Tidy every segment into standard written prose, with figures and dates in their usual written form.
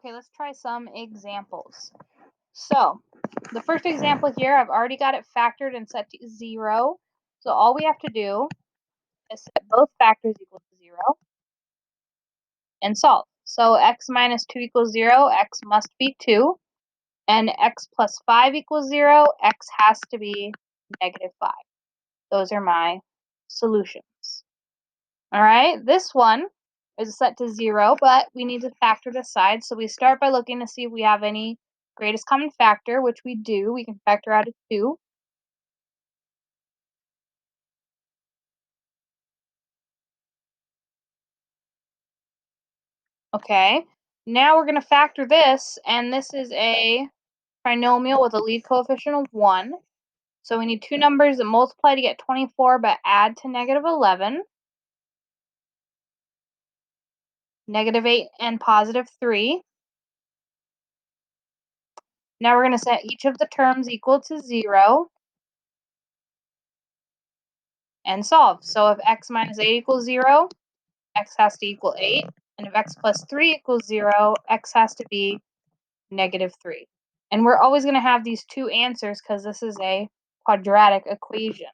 Okay, let's try some examples. So, the first example here, I've already got it factored and set to 0. So all we have to do is set both factors equal to 0 and solve. So x minus 2 equals 0, x must be 2. And x plus 5 equals 0, x has to be negative 5. Those are my solutions. All right, this one is set to 0, but we need to factor it aside. So we start by looking to see if we have any greatest common factor, which we do. We can factor out a 2. Okay, now we're going to factor this, and this is a trinomial with a lead coefficient of 1. So we need two numbers that multiply to get 24 but add to negative 11. Negative 8 and positive 3. Now we're going to set each of the terms equal to 0 and solve. So if x minus 8 equals 0, x has to equal 8. And if x plus 3 equals 0, x has to be negative 3. And we're always going to have these two answers because this is a quadratic equation.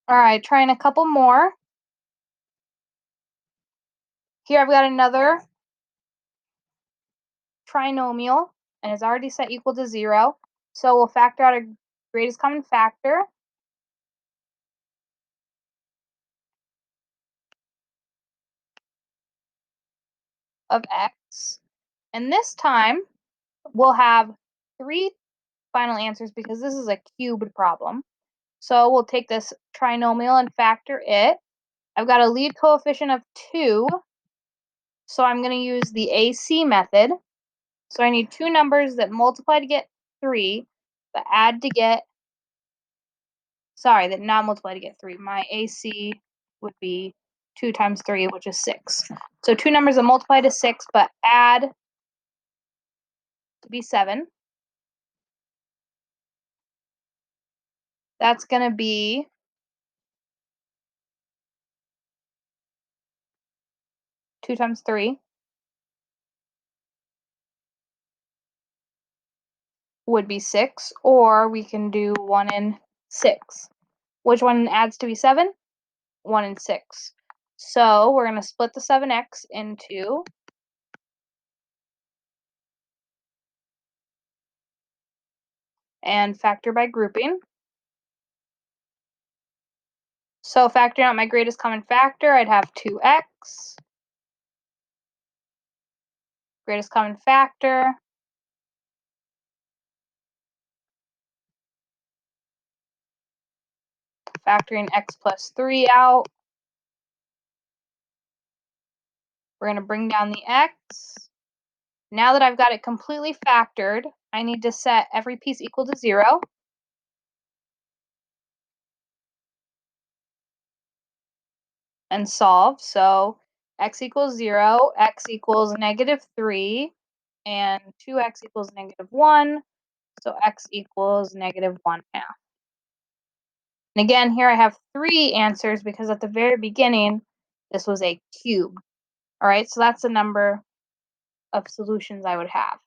All right, trying a couple more. Here I've got another trinomial, and it's already set equal to 0. So we'll factor out a greatest common factor. Of x. And this time, we'll have 3 final answers because this is a cubed problem. So we'll take this trinomial and factor it. I've got a lead coefficient of 2, so I'm going to use the AC method. So I need two numbers that multiply to get 3, but add to get, that not multiply to get 3. My AC would be 2 times 3, which is 6. So two numbers that multiply to 6, but add to be 7. That's going to be 2 times 3 would be 6, or we can do 1 and 6. Which one adds to be 7? 1 and 6. So we're going to split the 7x into and factor by grouping. So factoring out my greatest common factor, I'd have 2x. Greatest common factor. Factoring x plus 3 out. We're going to bring down the x. Now that I've got it completely factored, I need to set every piece equal to 0. And solve. So x equals 0, x equals negative 3, and 2x equals negative 1. So x equals negative 1/2. And again, here I have 3 answers because at the very beginning, this was a cube. All right, so that's the number of solutions I would have.